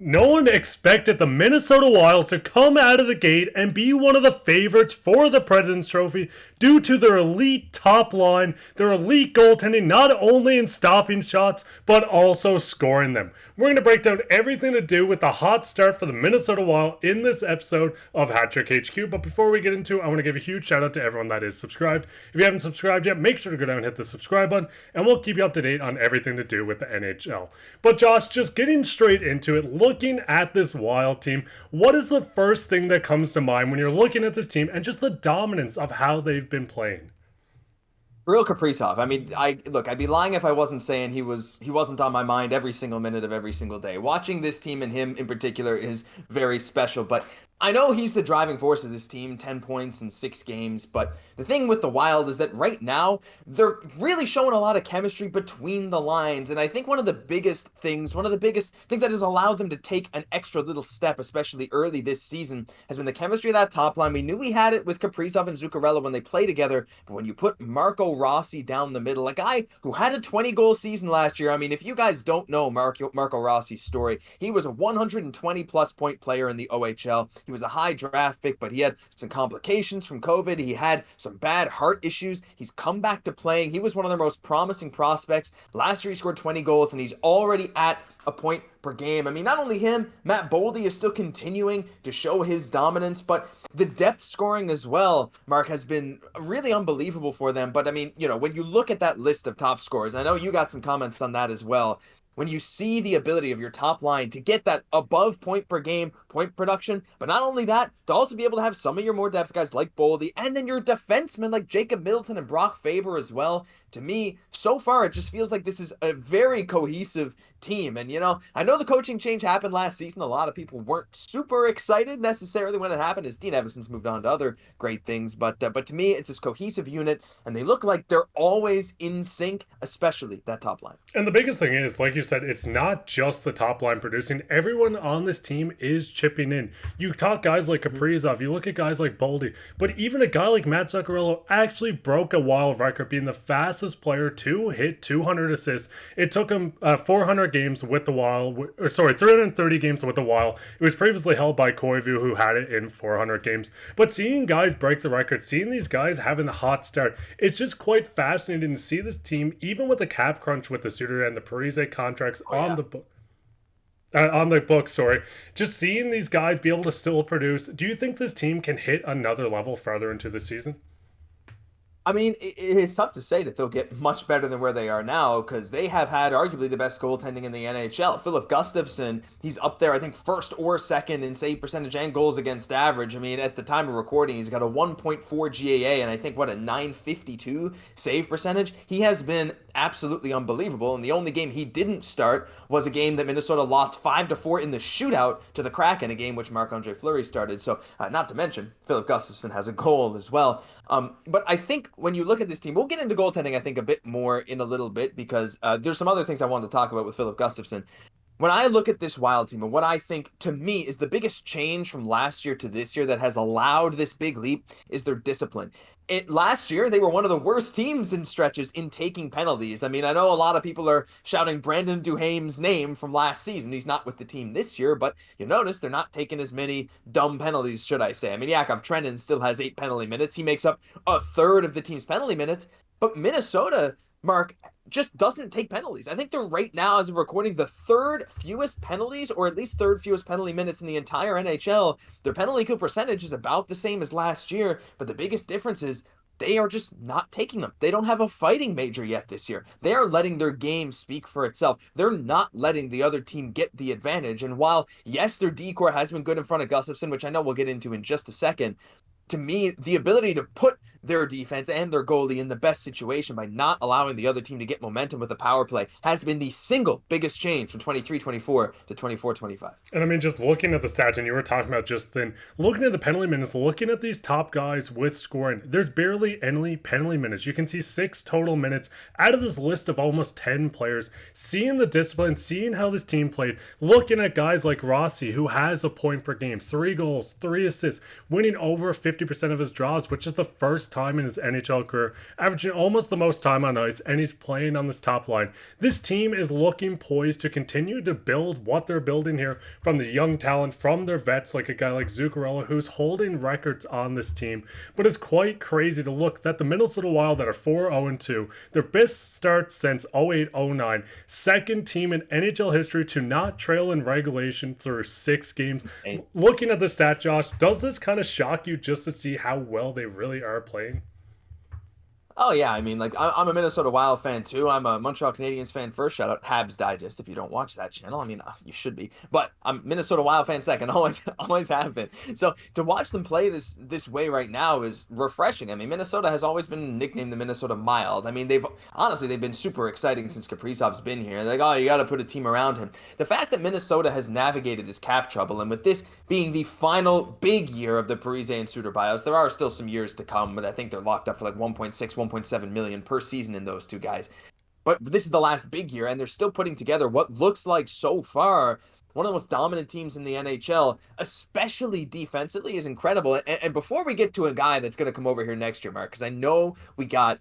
No one expected the Minnesota Wild to come out of the gate and be one of the favorites for the President's Trophy due to their elite top line, their elite goaltending, not only in stopping shots, but also scoring them. We're going to break down everything to do with the hot start for the Minnesota Wild in this episode of Hat Trick HQ. But before we get into it, I want to give a huge shout out to everyone that is subscribed. If you haven't subscribed yet, make sure to go down and hit the subscribe button, and we'll keep you up to date on everything to do with the NHL. But Josh, just getting straight into it, looking at this Wild team, what is the first thing that comes to mind when you're looking at this team and just the dominance of how they've been playing? Kirill Kaprizov. I mean, I'd be lying if I wasn't saying he wasn't on my mind every single minute of every single day. Watching this team and him in particular is very special, but I know he's the driving force of this team, 10 points in 6 games, but the thing with the Wild is that right now, they're really showing a lot of chemistry between the lines, and I think one of the biggest things that has allowed them to take an extra little step, especially early this season, has been the chemistry of that top line. We knew we had it with Kaprizov and Zuccarello when they play together, but when you put Marco Rossi down the middle, a guy who had a 20-goal season last year, I mean, if you guys don't know Marco Rossi's story, he was a 120-plus point player in the OHL. He was a high draft pick, but he had some complications from COVID. He had some bad heart issues. He's come back to playing. He was one of their most promising prospects. Last year, he scored 20 goals, and he's already at a point per game. I mean, not only him, Matt Boldy is still continuing to show his dominance, but the depth scoring as well, Mark, has been really unbelievable for them. But I mean, when you look at that list of top scorers, I know you got some comments on that as well. When you see the ability of your top line to get that above point per game point production, but not only that, to also be able to have some of your more depth guys like Boldy, and then your defensemen like Jacob Middleton and Brock Faber as well. To me, so far, it just feels like this is a very cohesive team. And, I know the coaching change happened last season. A lot of people weren't super excited necessarily when it happened, as Dean Evason's moved on to other great things. But to me, it's this cohesive unit, and they look like they're always in sync, especially that top line. And the biggest thing is, like you said, it's not just the top line producing. Everyone on this team is chipping in. You talk guys like Kaprizov, you look at guys like Boldy, but even a guy like Matt Zuccarello actually broke a Wild record, being the fastest player to hit 200 assists. It took him 400 games with the Wild, 330 games with the Wild. It was previously held by Koivu, who had it in 400 games. But seeing guys break the record, seeing these guys having a hot start, it's just quite fascinating to see this team, even with the cap crunch with the Suter and the Parise contracts on the book. On the book, sorry. Just seeing these guys be able to still produce, do you think this team can hit another level further into the season? I mean, it's tough to say that they'll get much better than where they are now, because they have had arguably the best goaltending in the NHL. Filip Gustavsson, he's up there, I think, first or second in save percentage and goals against average. I mean, at the time of recording, he's got a 1.4 GAA and I think, a 952 save percentage. He has been absolutely unbelievable, and the only game he didn't start was a game that Minnesota lost 5-4 in the shootout to the Kraken, a game which Marc-Andre Fleury started. So, not to mention, Filip Gustavsson has a goal as well. But I think when you look at this team, we'll get into goaltending, I think, a bit more in a little bit, because there's some other things I wanted to talk about with Filip Gustavsson. When I look at this Wild team, and what I think, to me, is the biggest change from last year to this year that has allowed this big leap is their discipline. Last year, they were one of the worst teams in stretches in taking penalties. I mean, I know a lot of people are shouting Brandon Duhaime's name from last season. He's not with the team this year, but you notice they're not taking as many dumb penalties, should I say. I mean, Yakov Trenin still has 8 penalty minutes. He makes up a third of the team's penalty minutes, but Minnesota, Mark, just doesn't take penalties. I think they're right now, as of recording, the third fewest penalties, or at least third fewest penalty minutes in the entire NHL. Their penalty kill percentage is about the same as last year, but the biggest difference is they are just not taking them. They don't have a fighting major yet this year. They are letting their game speak for itself. They're not letting the other team get the advantage. And while, yes, their D-core has been good in front of Gustafsson, which I know we'll get into in just a second, to me, the ability to put their defense and their goalie in the best situation by not allowing the other team to get momentum with the power play has been the single biggest change from 23-24 to 24-25. And I mean, just looking at the stats, and you were talking about just then, looking at the penalty minutes, looking at these top guys with scoring, there's barely any penalty minutes. You can see 6 total minutes out of this list of almost 10 players. Seeing the discipline, seeing how this team played, looking at guys like Rossi, who has a point per game, 3 goals, 3 assists, winning over 50% of his draws, which is the first first time in his NHL career, averaging almost the most time on ice, and he's playing on this top line. This team is looking poised to continue to build what they're building here from the young talent, from their vets like a guy like Zuccarello, who's holding records on this team. But it's quite crazy to look that the Minnesota Wild that are 4-0-2, their best start since 08-09, second team in NHL history to not trail in regulation through 6 games. Looking at the stat, Josh, does this kind of shock you just to see how well they really are playing? Oh yeah, I mean, like I'm a Minnesota Wild fan too. I'm a Montreal Canadiens fan first. Shout out Habs Digest if you don't watch that channel. I mean, you should be. But I'm Minnesota Wild fan second. Always have been. So to watch them play this way right now is refreshing. I mean, Minnesota has always been nicknamed the Minnesota Mild. I mean, they've been super exciting since Kaprizov's been here. They're like, oh, you got to put a team around him. The fact that Minnesota has navigated this cap trouble, and with this being the final big year of the Parise and Suter buyouts, there are still some years to come. But I think they're locked up for like 1.7 million per season in those two guys. But this is the last big year, and they're still putting together what looks like so far one of the most dominant teams in the NHL, especially defensively, is incredible. And before we get to a guy that's going to come over here next year, Mark, because I know we got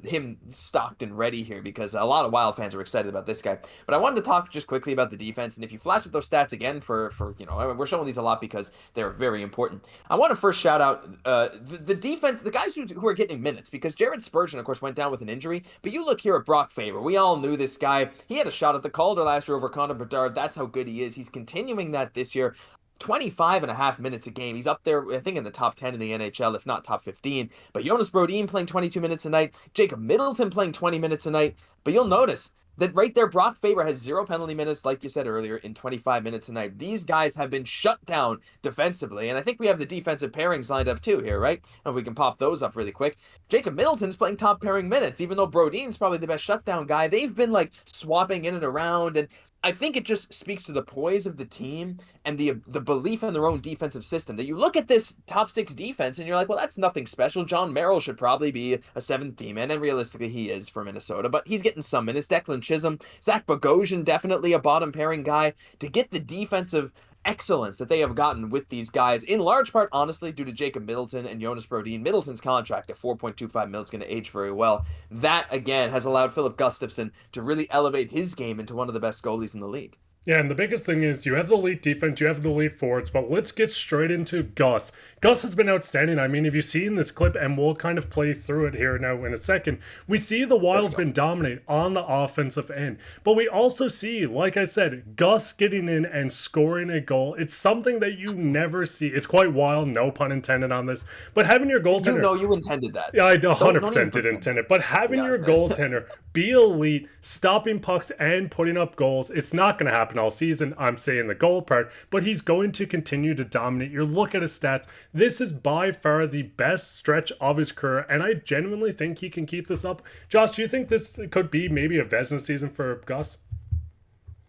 him stocked and ready here because a lot of Wild fans are excited about this guy. But I wanted to talk just quickly about the defense. And if you flash up those stats again for we're showing these a lot because they're very important. I want to first shout out the defense, the guys who are getting minutes, because Jared Spurgeon, of course, went down with an injury. But you look here at Brock Faber. We all knew this guy. He had a shot at the Calder last year over Connor Bedard. That's how good he is. He's continuing that this year. 25.5 minutes a game. He's up there, I think, in the top 10 in the NHL, if not top 15. But Jonas Brodin playing 22 minutes a night. Jacob Middleton playing 20 minutes a night. But you'll notice that right there, Brock Faber has 0 penalty minutes, like you said earlier, in 25 minutes a night. These guys have been shut down defensively, and I think we have the defensive pairings lined up too here, right? And we can pop those up really quick. Jacob Middleton's playing top pairing minutes, even though Brodin's probably the best shutdown guy. They've been like swapping in and around, and I think it just speaks to the poise of the team and the belief in their own defensive system. That you look at this top 6 defense and you're like, well, that's nothing special. John Merrill should probably be a 7th team man, and realistically he is for Minnesota, but he's getting some minutes. Declan Chisholm, Zach Bogosian, definitely a bottom pairing guy. To get the defensive excellence that they have gotten with these guys, in large part, honestly, due to Jacob Middleton and Jonas Brodin. Middleton's contract at $4.25 million is going to age very well. That, again, has allowed Filip Gustavsson to really elevate his game into one of the best goalies in the league. Yeah, and the biggest thing is you have the elite defense, you have the elite forwards, but let's get straight into Gus. Gus has been outstanding. I mean, if you've seen this clip, and we'll kind of play through it here now in a second, we see the Wild's been dominant on the offensive end. But we also see, like I said, Gus getting in and scoring a goal. It's something that you never see. It's quite wild, no pun intended on this. But having your goaltender... You know you intended that. Yeah, I 100% did intend it. But having your goaltender be elite, stopping pucks and putting up goals, it's not going to happen all season. I'm saying the goal part, but he's going to continue to dominate. You look at his stats, this is by far the best stretch of his career, and I genuinely think he can keep this up. Josh, do you think this could be maybe a Vezina season for Gus?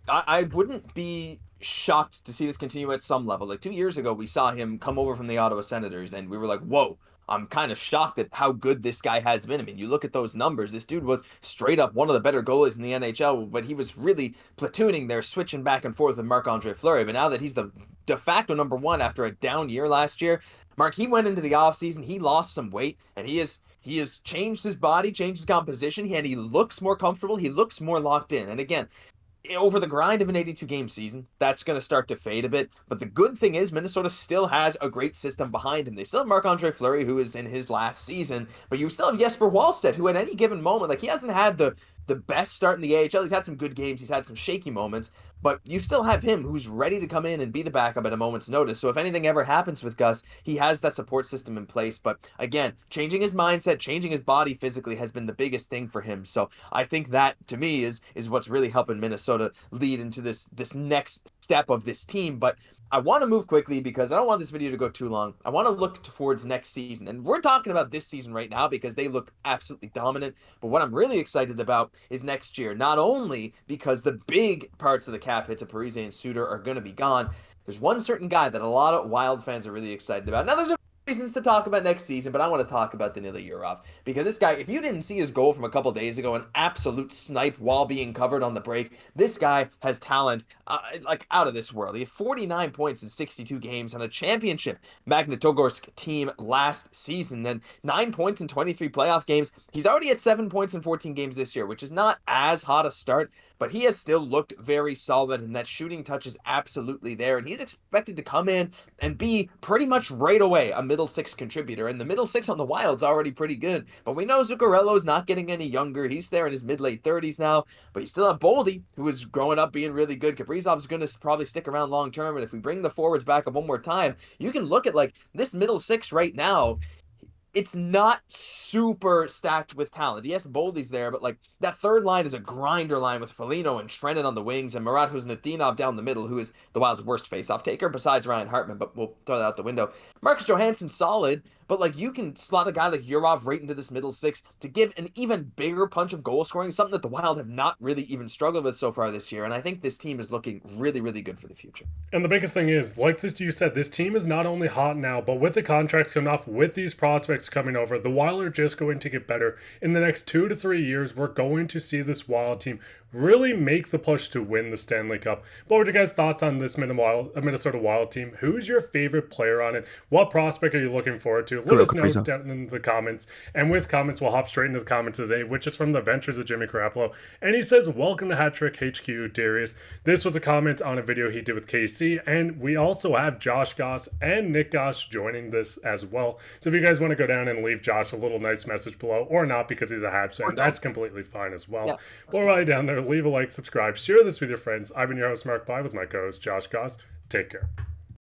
I wouldn't be shocked to see this continue at some level. Like 2 years ago, we saw him come over from the Ottawa Senators, and we were like, whoa, I'm kind of shocked at how good this guy has been. I mean, you look at those numbers. This dude was straight up one of the better goalies in the NHL, but he was really platooning there, switching back and forth with Marc-Andre Fleury. But now that he's the de facto number 1 after a down year last year, Mark, he went into the offseason, he lost some weight, and he has changed his body, changed his composition, and he looks more comfortable. He looks more locked in. And again, over the grind of an 82-game season, that's going to start to fade a bit. But the good thing is Minnesota still has a great system behind him. They still have Marc-Andre Fleury, who is in his last season, but you still have Jesper Wallstedt, who at any given moment, like, he hasn't had the best start in the AHL. He's had some good games. He's had some shaky moments, but you still have him who's ready to come in and be the backup at a moment's notice. So if anything ever happens with Gus, he has that support system in place. But again, changing his mindset, changing his body physically has been the biggest thing for him. So I think that, to me, is what's really helping Minnesota lead into this next step of this team. But I want to move quickly because I don't want this video to go too long. I want to look towards next season. And we're talking about this season right now because they look absolutely dominant. But what I'm really excited about is next year. Not only because the big parts of the cap hits of Parise and Suter are going to be gone. There's one certain guy that a lot of Wild fans are really excited about. Now, there's a reasons to talk about next season, but I want to talk about Danila Yurov because this guy, if you didn't see his goal from a couple days ago, an absolute snipe while being covered on the break, this guy has talent like out of this world. He had 49 points in 62 games on a championship Magnitogorsk team last season, and 9 points in 23 playoff games. He's already at 7 points in 14 games this year, which is not as hot a start, but he has still looked very solid, and that shooting touch is absolutely there, and he's expected to come in and be pretty much right away a middle six contributor. And the middle six on the Wild's already pretty good. But we know Zuccarello is not getting any younger. He's there in his mid-late 30s now. But you still have Boldy, who is growing up being really good. Kaprizov is going to probably stick around long term. And if we bring the forwards back up one more time, you can look at like this middle six right now. It's not super stacked with talent. Yes, Boldy's there, but like that third line is a grinder line with Foligno and Trenin on the wings and Murat Husnudinov down the middle, who is the Wild's worst faceoff taker besides Ryan Hartman, but we'll throw that out the window. Marcus Johansson's solid, but like you can slot a guy like Yurov right into this middle six to give an even bigger punch of goal scoring, something that the Wild have not really even struggled with so far this year. And I think this team is looking really, really good for the future. And the biggest thing is, like this, you said, this team is not only hot now, but with the contracts coming off, with these prospects coming over, the Wild are just going to get better. In the next 2 to 3 years, we're going to see this Wild team really make the push to win the Stanley Cup. What were your guys' thoughts on this Minnesota Wild team? Who's your favorite player on it? What prospect are you looking forward to? Let us know down in the comments. And with comments, we'll hop straight into the comments today, which is from the Ventures of Jimmy Carapolo. And he says, welcome to Hat Trick HQ, Darius. This was a comment on a video he did with KC. And we also have Josh Gosse and Nick Gosse joining this as well. So if you guys want to go down and leave Josh a little nice message below, or not because he's a Habs fan, that's completely fine as well. Yeah, or right down there, leave a like, subscribe, share this with your friends. I've been your host, Mark Pye, with my co-host, Josh Gosse. Take care.